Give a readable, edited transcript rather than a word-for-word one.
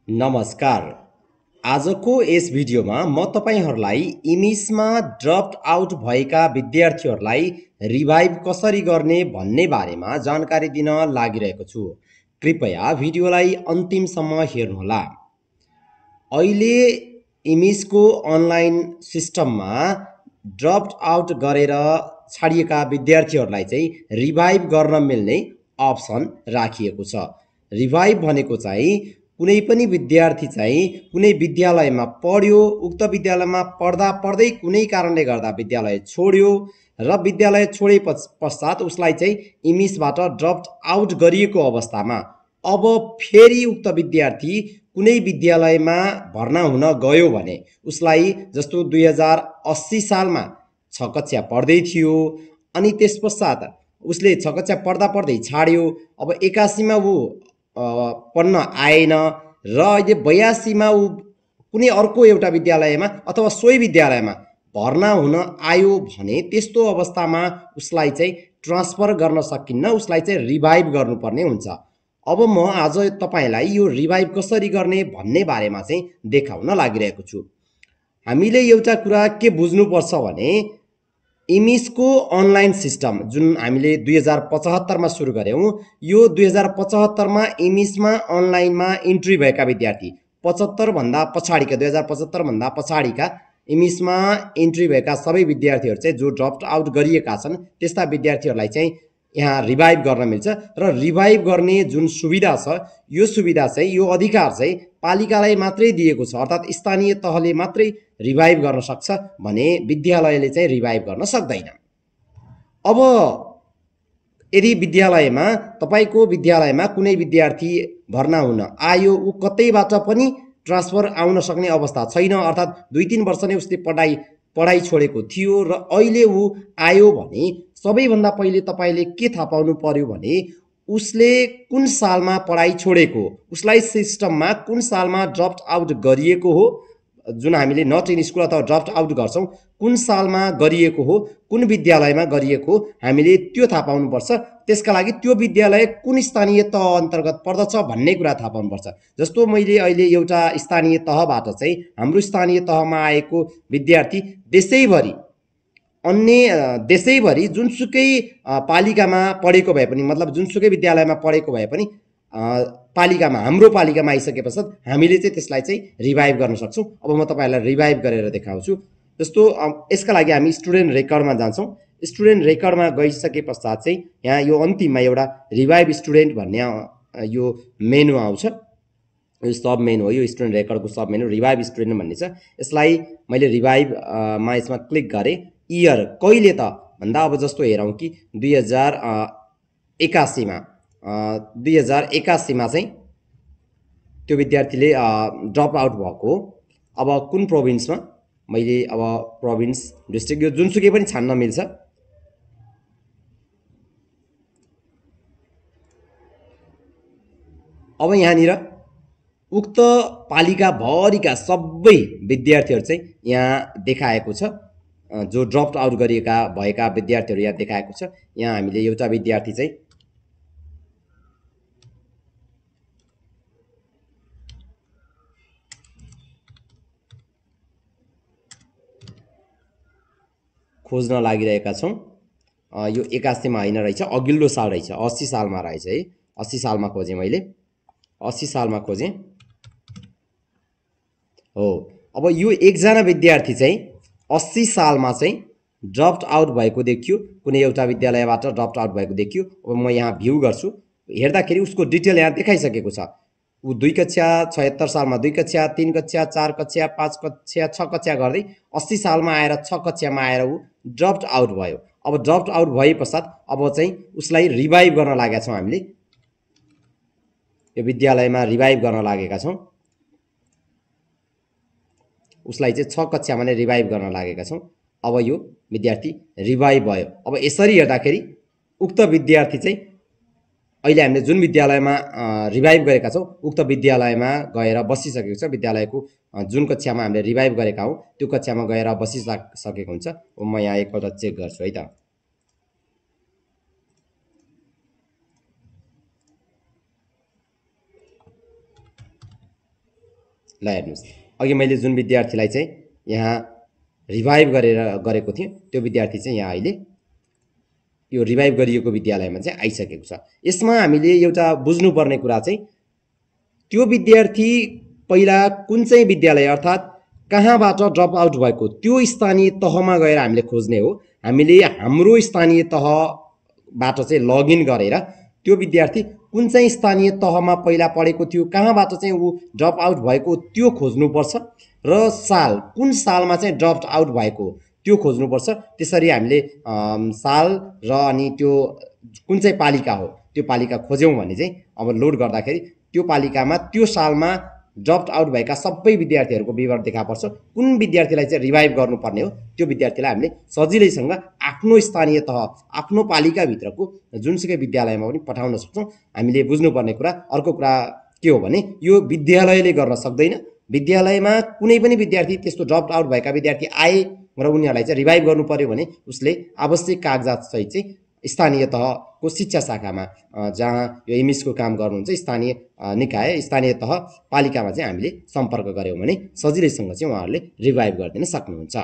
नमस्कार। आजको यस भिडियोमा म तपाईहरुलाई इमेजमा ड्रप्ड आउट भएका विद्यार्थीहरुलाई रिभाइभ कसरी गर्ने भन्ने बारेमा जानकारी दिन लागिरहेको छु। कृपया भिडियोलाई अन्तिमसम्म हेर्नुहोला। अहिले इमेजको अनलाइन सिस्टममा ड्रप्ड आउट गरेर छाडिएका विद्यार्थीहरुलाई चाहिँ रिभाइभ गर्न मिल्ने अप्सन राखिएको छ। रिभाइभ भनेको चाहिँ कुनै पनि विद्यार्थी चाहिँ कुनै विद्यालयमा पढ्यो, उक्त विद्यालयमा पढ्दा पढ्दै कुनै कारणले गर्दा विद्यालय छोड्यो र विद्यालय छोडे पश्चात उसलाई चाहिँ इमेजबाट ड्रप्ड आउट गरिएको अवस्थामा अब फेरि उक्त विद्यार्थी कुनै विद्यालयमा भर्ना हुन गयो भने उसलाई जस्तो 2080 सालमा 6 कक्षा पढ्दै थियो अनि त्यस पश्चात उसले 6 कक्षा पढ्दा पढ्दै छाड्यो। अब 81 मा ऊ पढ्न आएन र अहिले 82 मा ऊ कुनै अर्को एउटा विद्यालयमा अथवा सोही विद्यालयमा भर्ना हुन आयो भने त्यस्तो अवस्थामा उसलाई चाहिँ ट्रान्सफर गर्न सकिन्न, उसलाई चाहिँ रिभाइभ गर्नुपर्ने हुन्छ। अब म आज तपाईलाई यो रिभाइभ कसरी गर्ने भन्ने बारेमा चाहिँ देखाउन लागिरहेको छु। हामीले एउटा कुरा के बुझ्नुपर्छ भने इमेजको अनलाइन सिस्टम जुन हामीले 2075 मा सुरु गर्यौं, यो 2075 मा इमेजमा अनलाइनमा इन्ट्री भएका विद्यार्थी 75 भन्दा पछाडिका 2075 भन्दा पछाडिका इमेजमा इन्ट्री भएका सबै विद्यार्थीहरु चाहिँ जो ड्रप्ड आउट गरिएका छन् त्यस्ता विद्यार्थीहरुलाई चाहिँ यहाँ रिभाइभ गर्न मिल्छ र रिभाइभ गर्ने जुन सुविधा छ यो सुविधा चाहिँ यो अधिकार चाहिँ पालिकालाई मात्रै दिएको छ, अर्थात् स्थानीय तहले मात्रै रिभाइभ गर्न सक्छ भने विद्यालयले चाहिँ रिभाइभ गर्न सक्दैन। अब यदि विद्यालयमा तपाईको विद्यालयमा कुनै विद्यार्थी भर्ना हुन आयो, ऊ कतैबाट पनि ट्रान्सफर आउन सक्ने अवस्था छैन, अर्थात् 2-3 वर्ष नै उसले पढाइ छोडेको थियो र अहिले ऊ आयो भने सबैभन्दा पहिले तपाईले के थाहा पाउनु पर्यो भने उसले कुन सालमा पढाइ छोडेको, उसलाई सिस्टममा कुन सालमा ड्रप्ड आउट गरिएको हो, जुन हामीले नट इन स्कुल अथवा ड्रप्ड आउट गर्छौं, कुन सालमा गरिएको हो, कुन विद्यालयमा गरिएको हो, हामीले त्यो थाहा पाउनुपर्छ। त्यसका लागि त्यो विद्यालय कुन स्थानीय तह अन्तर्गत पर्दछ भन्ने कुरा थाहा पाउनुपर्छ। जस्तो मैले अहिले एउटा स्थानीय तहबाट चाहिँ हाम्रो स्थानीय तहमा आएको विद्यार्थी देशैभरि अन्य देशैभरि जुनसुकै पालिकामा पढेको भए पनि, मतलब जुनसुकै विद्यालयमा पढेको भए पनि पालिकामा हाम्रो पालिकामा आइसके पश्चात हामीले चाहिँ त्यसलाई चाहिँ रिभाइभ गर्न सक्छौं। अब म तपाईहरुलाई रिभाइभ गरेर देखाउँछु। जस्तो यसका लागि हामी स्टुडेन्ट रेकर्डमा जान्छौं। स्टुडेन्ट रेकर्डमा गइसके पश्चात चाहिँ यहाँ यो अन्तिममा एउटा रिभाइभ स्टुडेन्ट भन्ने यो मेनु आउँछ। यो सब मेनु हो, यो स्टुडेन्ट रेकर्डको सब मेनु रिभाइभ स्टुडेन्ट भन्ने छ। यसलाई मैले रिभाइभ मा यसमा क्लिक गरे। इयर कहिले त भन्दा अब जस्तो हेरौं कि 2081 मा 2081 मा चाहिँ त्यो विद्यार्थीले ड्रप आउट भएको हो। अब कुन प्रोभिन्समा मैले अब प्रोभिन्स डिस्ट्रिक्ट यो जुनसुकै पनि छान्न मिल्छ। अब यहाँनिर उक्त पालिका भरिका सबै विद्यार्थीहरु चाहिँ यहाँ देखाएको छ, जो ड्रप्ड आउट गरिएका भएका विद्यार्थीहरु यहाँ देखाएको छ। यहाँ हामीले एउटा विद्यार्थी चाहिँ खोज्न लागिरहेका छौं। यो 81 मा हैन रहेछ, अघिल्लो साल रहेछ, 80 सालमा रहेछ है। 80 सालमा खोजे मैले, 80 सालमा खोजे हो। अब यो एकजना विद्यार्थी चाहिँ 80 सालमा चाहिँ ड्रप्ड आउट भएको देखियो, कुनै एउटा विद्यालयबाट ड्रप्ड आउट भएको देखियो। अब म यहाँ भ्यू गर्छु, हेर्दाखेरि उसको डिटेल यहाँ देखाइसकेको छ। ऊ 2 कक्षा 76 सालमा 2 कक्षा, 3 कक्षा, 4 कक्षा, 5 कक्षा, 6 कक्षा गर्दै 80 सालमा आएर 6 कक्षामा आएर ऊ ड्रप्ड आउट भयो। अब ड्रप्ड आउट भए पश्चात अब चाहिँ उसलाई रिभाइभ गर्न लागेका छौं। हामीले यो विद्यालयमा रिभाइभ गर्न लागेका छौं। उसलाई चाहिँ 6 कक्षामा नै रिभाइभ गर्न लागेका छौं। अब यो विद्यार्थी रिभाइभ भयो। अब यसरी हेर्दाखेरि उक्त विद्यार्थी चाहिँ अहिले हामीले जुन विद्यालयमा रिभाइभ गरेका छौं उक्त विद्यालयमा गएर बसिसकेको छ। विद्यालयको जुन कक्षामा हामीले रिभाइभ गरेका हौं त्यो कक्षामा गएर बसिसकेको हुन्छ। म यहाँ एकपल्ट चेक गर्छु है त। ल हेर्नुहोस्, अघि मैले जुन विद्यार्थीलाई चाहिँ यहाँ रिभाइभ गरेको थिएँ त्यो विद्यार्थी चाहिँ यहाँ अहिले यो रिभाइभ गरिएको विद्यालयमा चाहिँ आइसकेको छ। यसमा हामीले एउटा बुझ्नुपर्ने कुरा चाहिँ त्यो विद्यार्थी पहिला कुन चाहिँ विद्यालय अर्थात् कहाँबाट ड्रप आउट भएको त्यो स्थानीय तहमा गएर हामीले खोज्ने हो। हामीले हाम्रो स्थानीय तहबाट चाहिँ लगइन गरेर त्यो विद्यार्थी कुन चाहिँ स्थानीय तहमा पहिला पढेको थियो, कहाँबाट चाहिँ ऊ ड्रप आउट भएको त्यो खोज्नुपर्छ र साल कुन सालमा चाहिँ ड्रप आउट भएको त्यो खोज्नुपर्छ। त्यसरी हामीले साल र अनि त्यो कुन चाहिँ पालिका हो त्यो पालिका खोज्यौँ भने चाहिँ अब लोड गर्दाखेरि त्यो पालिकामा त्यो सालमा ड्रप आउट भएका सबै विद्यार्थीहरूको विवरण देखा पर्छ। कुन विद्यार्थीलाई चाहिँ रिभाइभ गर्नुपर्ने हो त्यो विद्यार्थीलाई हामीले सजिलैसँग आफ्नो स्थानीय तह आफ्नो पालिकाभित्रको जुनसुकै विद्यालयमा पनि पठाउन सक्छौँ। हामीले बुझ्नुपर्ने कुरा अर्को कुरा के हो भने यो विद्यालयले गर्न सक्दैन। विद्यालयमा कुनै पनि विद्यार्थी त्यस्तो ड्रप आउट भएका विद्यार्थी आए र उनीहरूलाई चाहिँ रिभाइभ गर्नु पर्यो भने उसले आवश्यक कागजात सहित चाहिँ स्थानीय तहको शिक्षा शाखामा जहाँ यो एमइसको काम गर्नुहुन्छ स्थानीय निकाय स्थानीय तह पालिकामा चाहिँ हामीले सम्पर्क गऱ्यौँ भने सजिलैसँग चाहिँ उहाँहरूले रिभाइभ गरिदिन सक्नुहुन्छ।